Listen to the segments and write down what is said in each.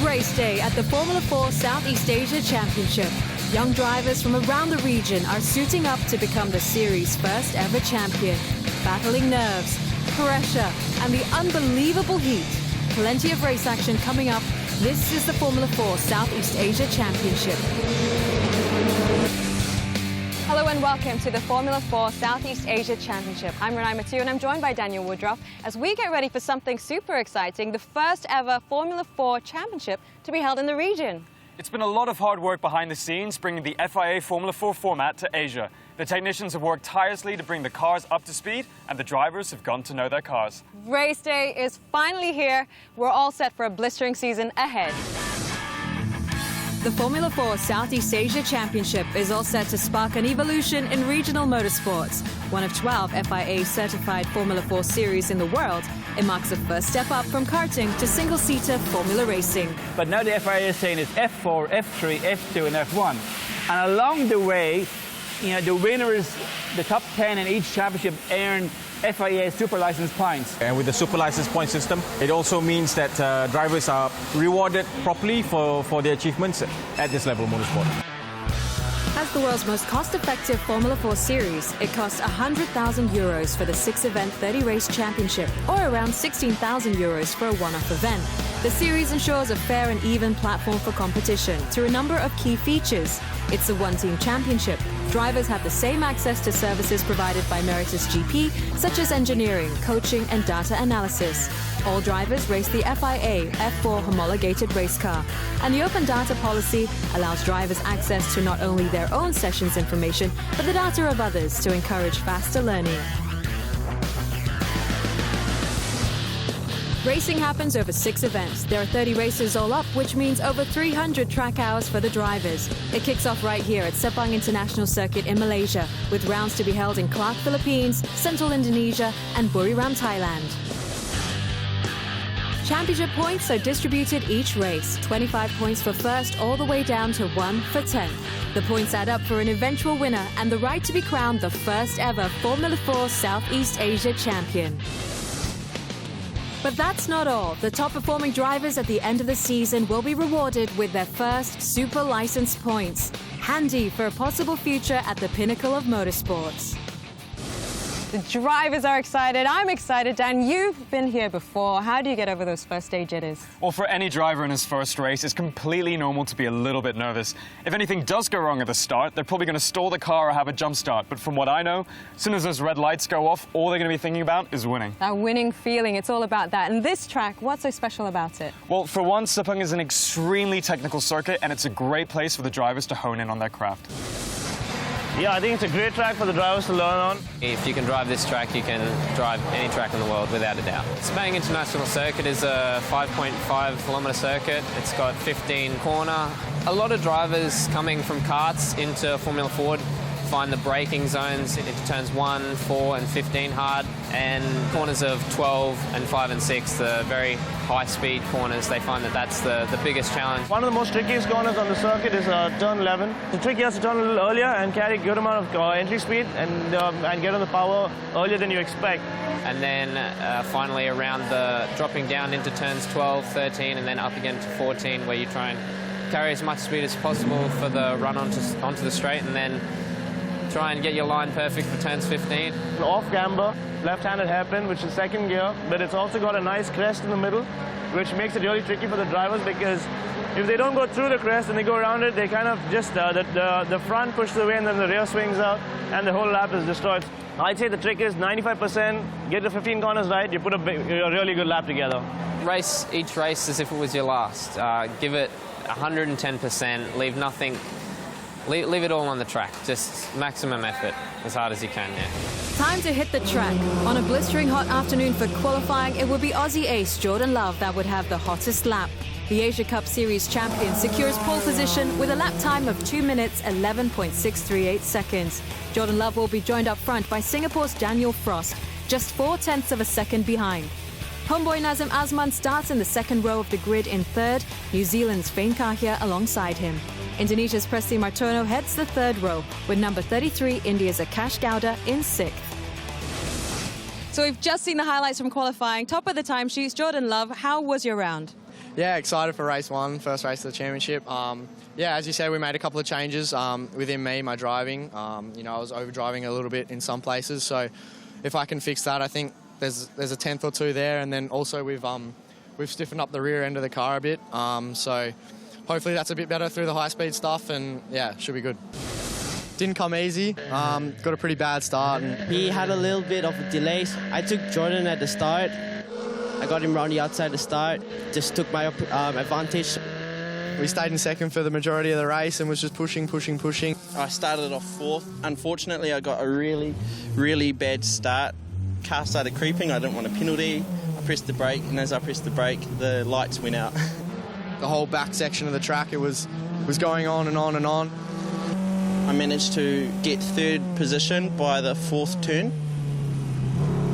Race day at the Formula 4 Southeast Asia Championship. Young drivers from around the region are suiting up to become the series' first ever champion. Battling nerves, pressure, and the unbelievable heat. Plenty of race action coming up. This is the Formula 4 Southeast Asia Championship. Hello and welcome to the Formula 4 Southeast Asia Championship. I'm Ep2 and I'm joined by Daniel Woodruff as we get ready for something super exciting, the first ever Formula 4 Championship to be held in the region. It's been a lot of hard work behind the scenes bringing the FIA Formula 4 format to Asia. The technicians have worked tirelessly to bring the cars up to speed and the drivers have gotten to know their cars. Race day is finally here. We're all set for a blistering season ahead. The Formula 4 Southeast Asia Championship is all set to spark an evolution in regional motorsports. One of 12 FIA-certified Formula 4 series in the world, it marks the first step up from karting to single-seater Formula racing. But now the FIA is saying it's F4, F3, F2 and F1. And along the way, the winners, the top 10 in each championship earn FIA super license points. And with the super license point system, it also means that drivers are rewarded properly for their achievements at this level of motorsport. As the world's most cost-effective Formula 4 series, it costs €100,000 for the 6-event 30-race championship, or around €16,000 for a one-off event. The series ensures a fair and even platform for competition through a number of key features. It's a one-team championship. Drivers have the same access to services provided by Meritus GP, such as engineering, coaching and data analysis. All drivers race the FIA F4 homologated race car. And the open data policy allows drivers access to not only their own sessions information, but the data of others to encourage faster learning. Racing happens over 6 events. There are 30 races all up, which means over 300 track hours for the drivers. It kicks off right here at Sepang International Circuit in Malaysia, with rounds to be held in Clark, Philippines, Central Indonesia and Buriram, Thailand. Championship points are distributed each race, 25 points for first all the way down to 1 for 10th. The points add up for an eventual winner and the right to be crowned the first ever Formula 4 Southeast Asia champion. But that's not all. The top-performing drivers at the end of the season will be rewarded with their first super license points. Handy for a possible future at the pinnacle of motorsports. The drivers are excited. I'm excited. Dan, you've been here before. How do you get over those first stage jitters? Well, for any driver in his first race, it's completely normal to be a little bit nervous. If anything does go wrong at the start, they're probably going to stall the car or have a jump start. But from what I know, as soon as those red lights go off, all they're going to be thinking about is winning. That winning feeling, it's all about that. And this track, what's so special about it? Well, for one, Sepang is an extremely technical circuit, and it's a great place for the drivers to hone in on their craft. Yeah, I think it's a great track for the drivers to learn on. If you can drive this track, you can drive any track in the world without a doubt. Sepang International Circuit is a 5.5 kilometre circuit. It's got 15 corner. A lot of drivers coming from karts into Formula 4 find the braking zones into turns 1, 4 and 15 hard, and corners of 12 and 5 and 6, the very high-speed corners, they find that that's the biggest challenge. One of the most trickiest corners on the circuit is turn 11. The trick is to turn a little earlier and carry a good amount of entry speed and get on the power earlier than you expect. And then finally around the dropping down into turns 12, 13 and then up again to 14, where you try and carry as much speed as possible for the run onto the straight, and then try and get your line perfect for turns 15. An off-camber, left-handed hairpin, which is second gear, but it's also got a nice crest in the middle, which makes it really tricky for the drivers, because if they don't go through the crest and they go around it, they kind of just, the front pushes away and then the rear swings out and the whole lap is destroyed. I'd say the trick is 95%, get the 15 corners right, you put a really good lap together. Race each race as if it was your last. Give it 110%, leave nothing. Leave it all on the track, just maximum effort, as hard as you can, yeah. Time to hit the track. On a blistering hot afternoon for qualifying, it would be Aussie ace Jordan Love that would have the hottest lap. The Asia Cup Series champion secures pole position with a lap time of 2 minutes 11.638 seconds. Jordan Love will be joined up front by Singapore's Daniel Frost, just 0.4 of a second behind. Homeboy Nazim Azman starts in the second row of the grid in third, New Zealand's Fain Kahia alongside him. Indonesia's Presti Martono heads the third row, with number 33, India's Akash Gowda, in sixth. So we've just seen the highlights from qualifying. Top of the timesheets, Jordan Love, how was your round? Yeah, excited for race one, first race of the championship. Yeah, as you said, we made a couple of changes within me, my driving. You know, I was overdriving a little bit in some places, so if I can fix that, I think there's a tenth or two there, and then also we've stiffened up the rear end of the car a bit, so hopefully that's a bit better through the high-speed stuff, and yeah, should be good. Didn't come easy, got a pretty bad start. He had a little bit of a delay. I took Jordan at the start. I got him around the outside at the start, just took my advantage. We stayed in second for the majority of the race and was just pushing. I started off fourth. Unfortunately, I got a really bad start. Car started creeping, I didn't want a penalty. I pressed the brake, and as I pressed the brake, the lights went out. The whole back section of the track, it was going on and on and on. I managed to get third position by the fourth turn.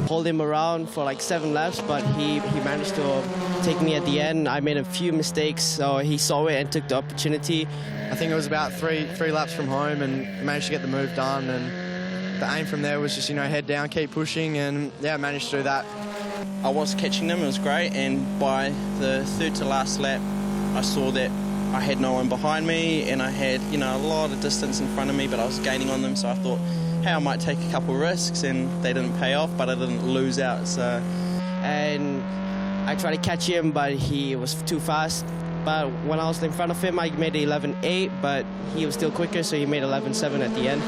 Hold him around for like 7 laps, but he managed to take me at the end. I made a few mistakes, so he saw it and took the opportunity. I think it was about three laps from home and managed to get the move done, and the aim from there was just, you know, head down, keep pushing, and yeah, managed to do that. I was catching them, it was great, and by the third to last lap, I saw that I had no one behind me, and I had, you know, a lot of distance in front of me, but I was gaining on them, so I thought, hey, I might take a couple of risks, and they didn't pay off, but I didn't lose out. So, and I tried to catch him, but he was too fast. But when I was in front of him, I made 11.8, but he was still quicker, so he made 11.7 at the end.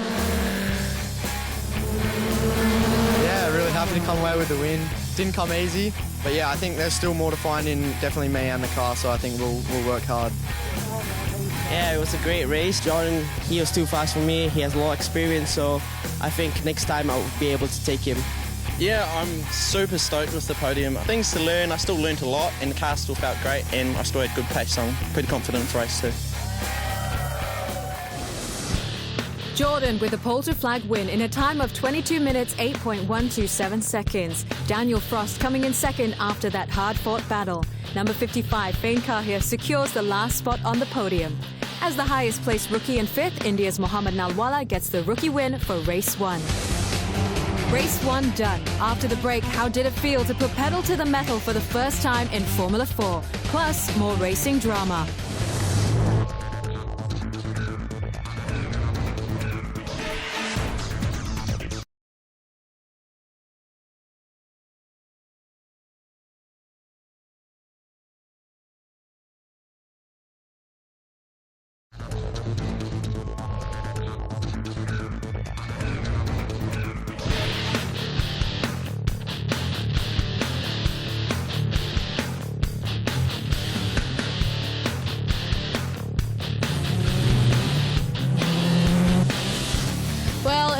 Yeah, really happy to come away with the win. Didn't come easy, but yeah, I think there's still more to find in definitely me and the car, so I think we'll work hard. Yeah, it was a great race. Jordan, he was too fast for me. He has a lot of experience, so I think next time I'll be able to take him. Yeah, I'm super stoked with the podium. Things to learn, I still learned a lot, and the car still felt great, and I still had good pace, so I'm pretty confident for race 2. Jordan with a pole to flag win in a time of 22 minutes 8.127 seconds. Daniel Frost coming in second after that hard-fought battle. Number 55, Fane Kahir, secures the last spot on the podium. As the highest placed rookie in fifth, India's Mohammad Nalwala gets the rookie win for race 1. Race 1 done. After the break, how did it feel to put pedal to the metal for the first time in Formula 4? Plus, more racing drama.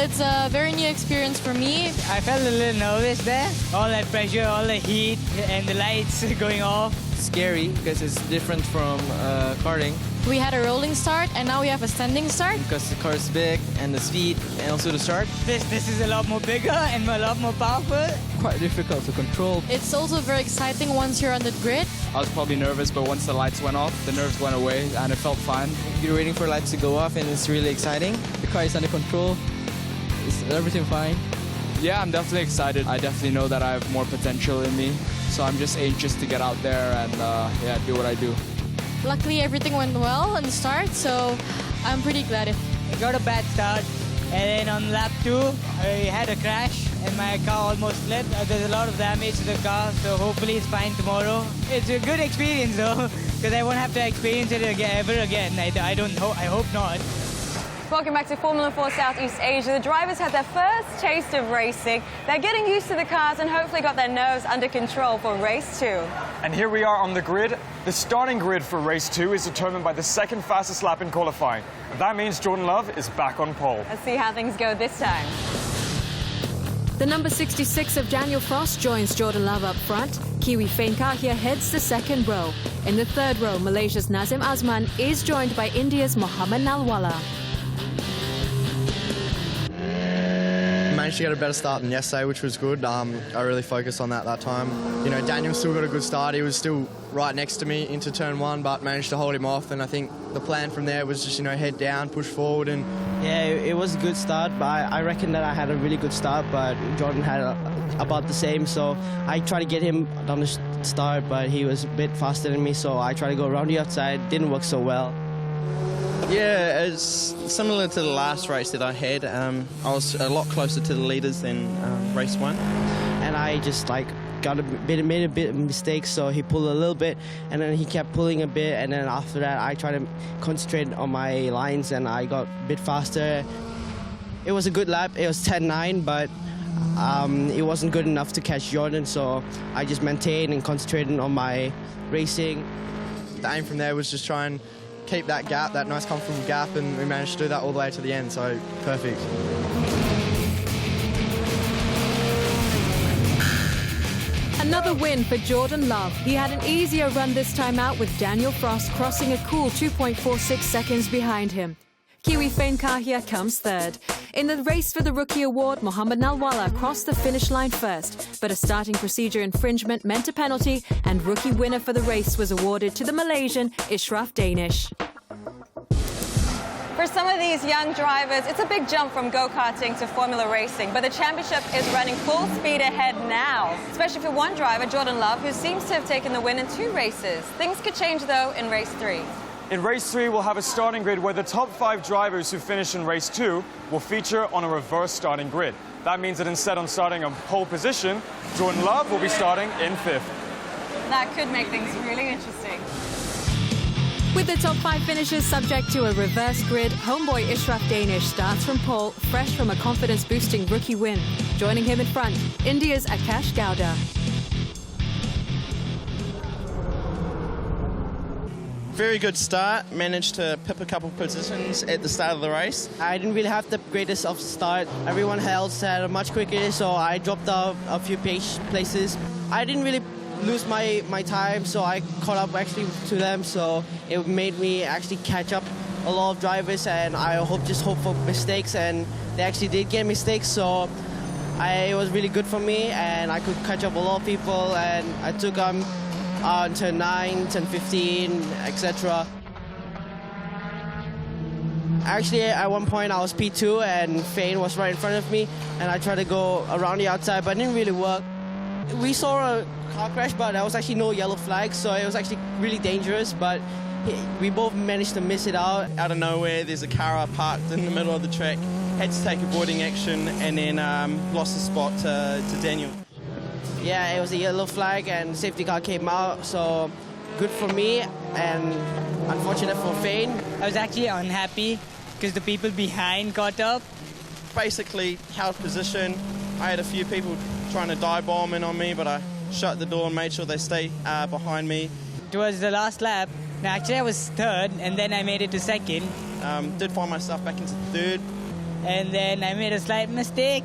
It's a very new experience for me. I felt a little nervous there. All that pressure, all the heat, and the lights going off. Scary because it's different from karting. We had a rolling start and now we have a standing start. Because the car is big and the speed and also the start. This is a lot more bigger and a lot more powerful. Quite difficult to control. It's also very exciting once you're on the grid. I was probably nervous, but once the lights went off, the nerves went away and it felt fine. You're waiting for lights to go off and it's really exciting. The car is under control. Is everything fine? Yeah, I'm definitely excited. I definitely know that I have more potential in me. So I'm just anxious to get out there and yeah, do what I do. Luckily, everything went well on the start, so I'm pretty glad. I got a bad start, and then on lap 2, I had a crash, and my car almost flipped. There's a lot of damage to the car, so hopefully it's fine tomorrow. It's a good experience, though, because I won't have to experience it ever again. I hope not. Welcome back to Formula 4 Southeast Asia. The drivers had their first taste of racing. They're getting used to the cars and hopefully got their nerves under control for race 2. And here we are on the grid. The starting grid for race 2 is determined by the second fastest lap in qualifying. That means Jordan Love is back on pole. Let's see how things go this time. The number 66 of Daniel Frost joins Jordan Love up front. Kiwi Fane Kahir heads the second row. In the third row, Malaysia's Nazim Azman is joined by India's Mohammad Nalwala. managed to get a better start than yesterday, which was good. I really focused on that time. You know, Daniel still got a good start. He was still right next to me into turn 1, but managed to hold him off. And I think the plan from there was just, you know, head down, push forward. And yeah, it was a good start, but I reckon that I had a really good start, but Jordan had about the same. So I tried to get him on the start, but he was a bit faster than me. So I tried to go around the outside. Didn't work so well. Yeah, it's similar to the last race that I had. I was a lot closer to the leaders than race 1. And I just made a bit of mistakes, so he pulled a little bit, and then he kept pulling a bit, and then after that I tried to concentrate on my lines, and I got a bit faster. It was a good lap. It was 10.9, but it wasn't good enough to catch Jordan, so I just maintained and concentrated on my racing. The aim from there was just try and keep that gap, that nice comfortable gap, and we managed to do that all the way to the end, so perfect. Another win for Jordan Love. He had an easier run this time out, with Daniel Frost crossing a cool 2.46 seconds behind him. Kiwi Fane Kahia comes third. In the race for the Rookie Award, Mohamed Nalwala crossed the finish line first, but a starting procedure infringement meant a penalty, and rookie winner for the race was awarded to the Malaysian Ishraf Danish. For some of these young drivers, it's a big jump from go-karting to Formula racing, but the championship is running full speed ahead now, especially for one driver, Jordan Love, who seems to have taken the win in 2 races. Things could change, though, in race 3. In race 3, we'll have a starting grid where the top 5 drivers who finish in race 2 will feature on a reverse starting grid. That means that instead of starting on pole position, Jordan Love will be starting in 5th. That could make things really interesting. With the top 5 finishes subject to a reverse grid, homeboy Ishraf Danish starts from pole, fresh from a confidence-boosting rookie win. Joining him in front, India's Akash Gowda. Very good start, managed to pip a couple positions at the start of the race. I didn't really have the greatest of start. Everyone else had much quicker, so I dropped off a few places. I didn't really lose my time, so I caught up actually to them, so it made me actually catch up a lot of drivers, and I just hope for mistakes, and they actually did get mistakes, so it was really good for me, and I could catch up a lot of people, and I took turn 9, turn 15, etc. Actually, at one point I was P2 and Fane was right in front of me, and I tried to go around the outside, but it didn't really work. We saw a car crash, but there was actually no yellow flag, so it was actually really dangerous, but we both managed to miss it out. Out of nowhere, there's a car parked in the middle of the track, had to take avoiding action, and then lost the spot to Daniel. Yeah, it was a yellow flag and safety car came out, so good for me and unfortunate for Fane. I was actually unhappy because the people behind caught up. Basically held position. I had a few people trying to dive bomb in on me, but I shut the door and made sure they stay behind me. Towards the last lap, actually I was third and then I made it to second. Did find myself back into third. And then I made a slight mistake.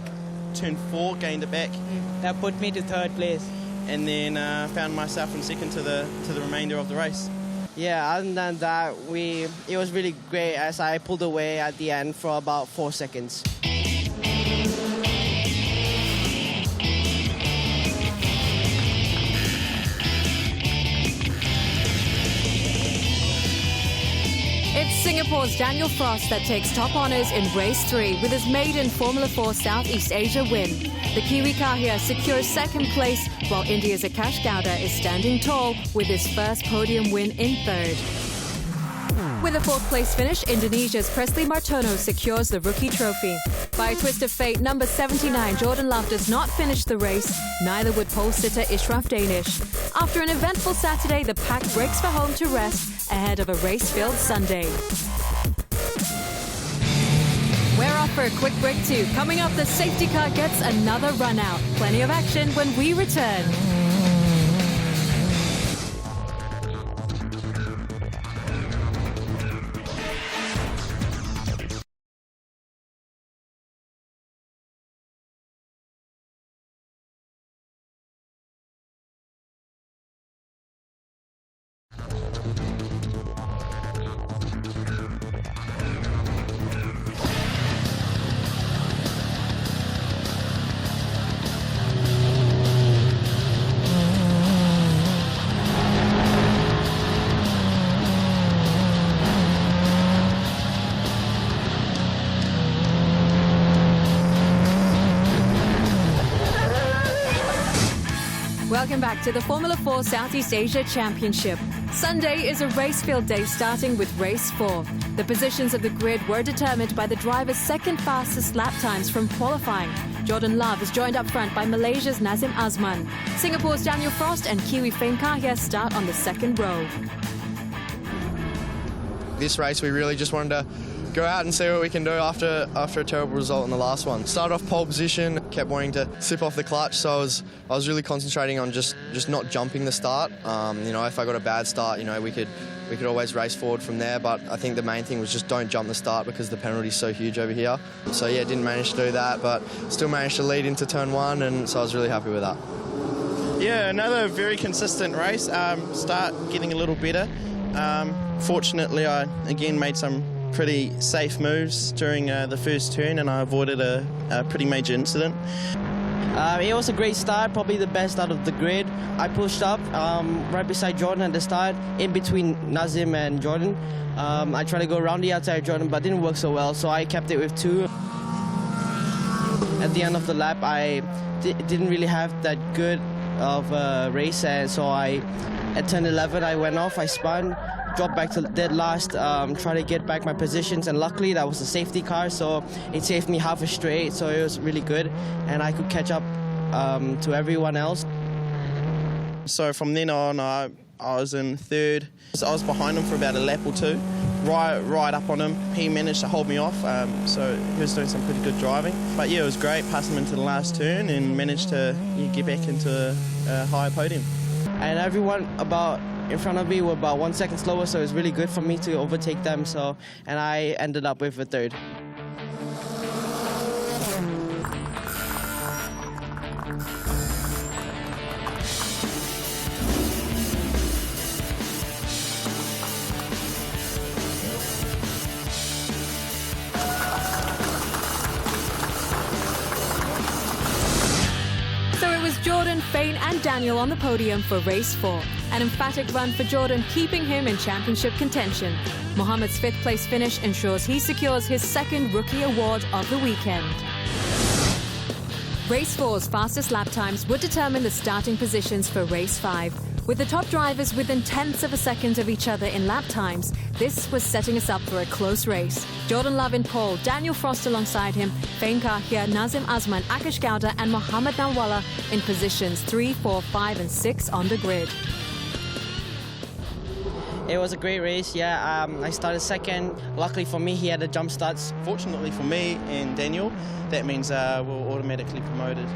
Turn 4, gained it back. That put me to third place. And then found myself in second to the remainder of the race. Yeah, other than that, it was really great as I pulled away at the end for about 4 seconds. It's Singapore's Daniel Frost that takes top honours in race 3 with his maiden Formula 4 Southeast Asia win. The Kiwi Kahia secures second place, while India's Akash Gowda is standing tall with his first podium win in third. With a 4th place finish, Indonesia's Presley Martono secures the rookie trophy. By a twist of fate, number 79 Jordan Love does not finish the race, neither would pole sitter Ishraf Danish. After an eventful Saturday, the pack breaks for home to rest ahead of a race-filled Sunday. We're off for a quick break too. Coming up, the safety car gets another run out. Plenty of action when we return. Welcome back to the Formula 4 Southeast Asia Championship. Sunday is a race field day starting with race 4. The positions of the grid were determined by the driver's second fastest lap times from qualifying. Jordan Love is joined up front by Malaysia's Nazim Azman. Singapore's Daniel Frost and Kiwi Fame Kahia start on the second row. This race we really just wanted to go out and see what we can do after a terrible result in the last one. Started off pole position, kept wanting to slip off the clutch, so I was really concentrating on just not jumping the start. If I got a bad start, we could always race forward from there, but I think the main thing was just don't jump the start because the penalty's so huge over here. So yeah, didn't manage to do that, but still managed to lead into turn 1, and so I was really happy with that. Yeah, another very consistent race. Start getting a little better. Fortunately, I again made some pretty safe moves during the first turn, and I avoided a pretty major incident. It was a great start, probably the best out of the grid. I pushed up right beside Jordan at the start, in between Nazim and Jordan. I tried to go around the outside of Jordan, but didn't work so well, so I kept it with 2. At the end of the lap, I didn't really have that good of a race, and so at turn 11, I went off, I spun, dropped back to dead last, try to get back my positions, and luckily that was a safety car, so it saved me half a straight, so it was really good, and I could catch up to everyone else. So from then on, I was in third. So I was behind him for about a lap or 2, right up on him. He managed to hold me off, so he was doing some pretty good driving. But yeah, it was great, passed him into the last turn and managed to get back into a higher podium. And everyone in front of me were about 1 second slower, so it was really good for me to overtake them. And I ended up with a 3rd. So it was Jordan, Fane and Daniel on the podium for race 4. An emphatic run for Jordan, keeping him in championship contention. Mohammed's 5th place finish ensures he secures his 2nd rookie award of the weekend. Race 4's fastest lap times would determine the starting positions for race 5. With the top drivers within tenths of a second of each other in lap times, this was setting us up for a close race. Jordan Love in pole, Daniel Frost alongside him, Fane Kahia, Nazim Azman, Akash Gowda and Mohammed Nawala in positions 3, 4, 5 and 6 on the grid. It was a great race, yeah. I started 2nd. Luckily for me, he had a jump start. Fortunately for me and Daniel, that means we're automatically promoted.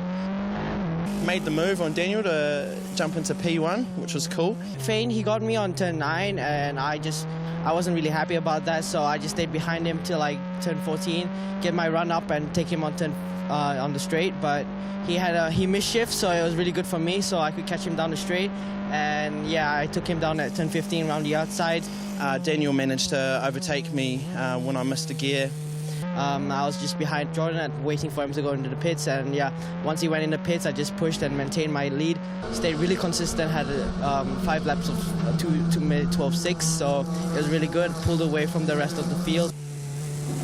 Made the move on Daniel to jump into P1, which was cool. Fane, he got me on turn 9, and I wasn't really happy about that, so I just stayed behind him till like turn 14, get my run up and take him on on the straight. But he missed shift, so it was really good for me, so I could catch him down the straight. And yeah, I took him down at turn 15 around the outside. Daniel managed to overtake me when I missed a gear. I was just behind Jordan waiting for him to go into the pits, and yeah, once he went in the pits, I just pushed and maintained my lead. Stayed really consistent, had 5 laps of 2 minute 12.6, so it was really good. Pulled away from the rest of the field.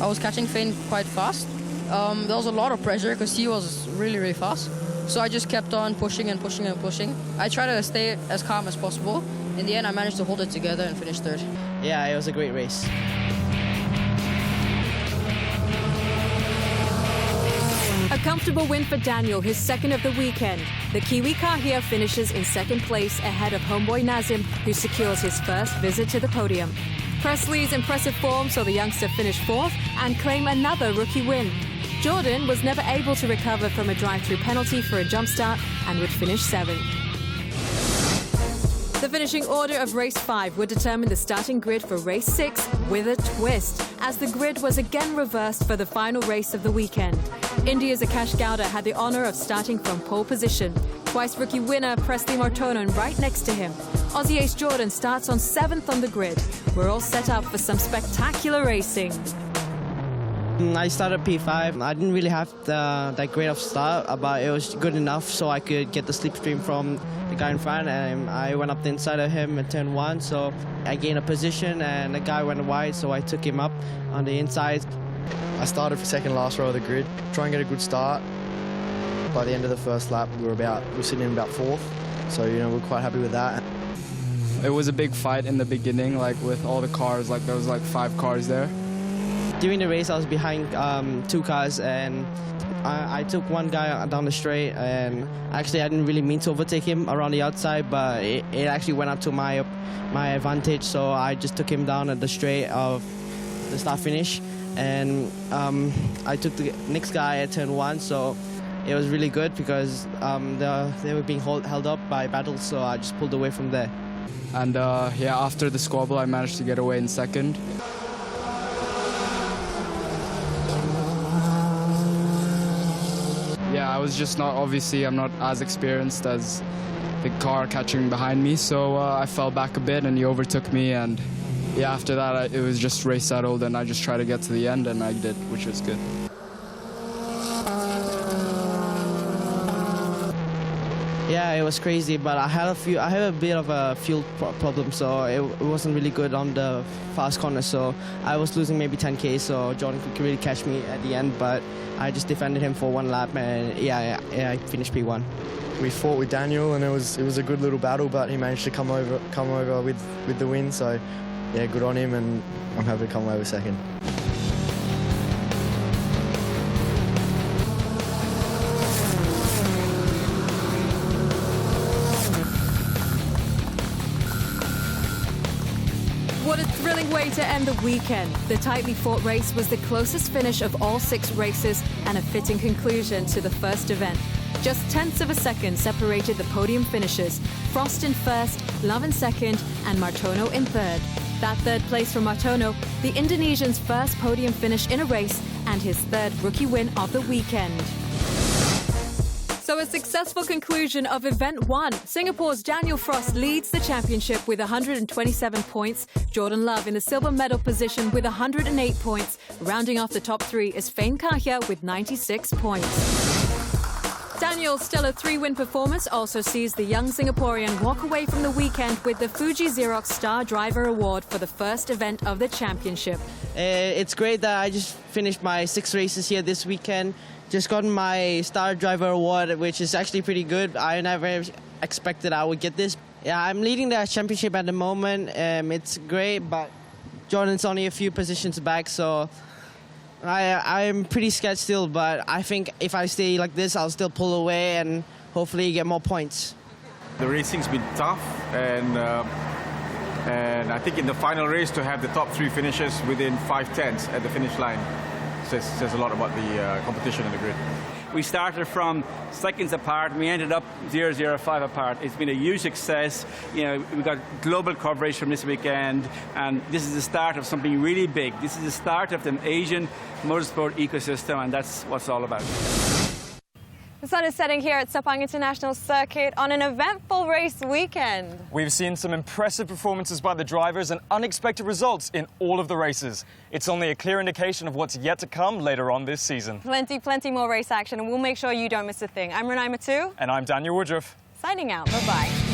I was catching Fane quite fast. There was a lot of pressure because he was really, really fast. So I just kept on pushing and pushing and pushing. I tried to stay as calm as possible. In the end, I managed to hold it together and finish 3rd. Yeah, it was a great race. A comfortable win for Daniel, his 2nd of the weekend. The Kiwi Kahia finishes in 2nd place ahead of homeboy Nazim, who secures his 1st visit to the podium. Presley's impressive form saw the youngster finish 4th and claim another rookie win. Jordan was never able to recover from a drive-through penalty for a jump start and would finish 7th. The finishing order of race 5 would determine the starting grid for race 6 with a twist, as the grid was again reversed for the final race of the weekend. India's Akash Gowda had the honour of starting from pole position. Twice rookie winner Presley Mortonen right next to him. Aussie ace Jordan starts on 7th on the grid. We're all set up for some spectacular racing. I started P5. I didn't really have that great of start, but it was good enough so I could get the slipstream from the guy in front, and I went up the inside of him at turn 1, so I gained a position and the guy went wide, so I took him up on the inside. I started for 2nd last row of the grid, try and get a good start. By the end of the 1st lap, we were sitting in about 4th, So, you know, we're quite happy with that. It was a big fight in the beginning, like with all the cars, like there was like 5 cars there. During the race, I was behind 2 cars, and I took one guy down the straight, and actually I didn't really mean to overtake him around the outside, but it actually went up to my advantage, so I just took him down at the straight of the start-finish, and I took the next guy at turn 1, so it was really good because they were being held up by battles, so I just pulled away from there. And yeah, after the squabble, I managed to get away in second. Yeah, I was just not, obviously, I'm not as experienced as the car catching behind me, so I fell back a bit and he overtook me, and yeah, after that, it was just race settled, and I just tried to get to the end, and I did, which was good. Yeah, it was crazy, but I had a bit of a fuel problem, so it wasn't really good on the fast corner, so I was losing maybe 10k, so John could really catch me at the end, but I just defended him for 1 lap, and yeah, I finished P1. We fought with Daniel, and it was a good little battle, but he managed to come over with the win, so yeah, good on him, and I'm happy to come away with second. What a thrilling way to end the weekend. The tightly fought race was the closest finish of all 6 races and a fitting conclusion to the first event. Just tenths of a second separated the podium finishers. Frost in first, Love in second, and Martono in third. That third place for Martono, the Indonesian's first podium finish in a race and his 3rd rookie win of the weekend. So a successful conclusion of Event 1. Singapore's Daniel Frost leads the championship with 127 points. Jordan Love in the silver medal position with 108 points. Rounding off the top 3 is Fane Kahia with 96 points. Daniel's stellar 3-win performance also sees the young Singaporean walk away from the weekend with the Fuji Xerox Star Driver Award for the first event of the championship. It's great that I just finished my 6 races here this weekend. Just gotten my Star Driver Award, which is actually pretty good. I never expected I would get this. Yeah, I'm leading the championship at the moment. It's great, but Jordan's only a few positions back, so I'm pretty scared still, but I think if I stay like this, I'll still pull away and hopefully get more points. The racing's been tough, and I think in the final race to have the top 3 finishers within 5/10 at the finish line says a lot about the competition in the grid. We started from seconds apart, and we ended up 0.05 apart. It's been a huge success. You know, we got global coverage from this weekend, and this is the start of something really big. This is the start of the Asian motorsport ecosystem, and that's what it's all about. The sun is setting here at Sepang International Circuit on an eventful race weekend. We've seen some impressive performances by the drivers and unexpected results in all of the races. It's only a clear indication of what's yet to come later on this season. Plenty more race action, and we'll make sure you don't miss a thing. I'm Renai Matu. And I'm Daniel Woodruff. Signing out. Bye-bye.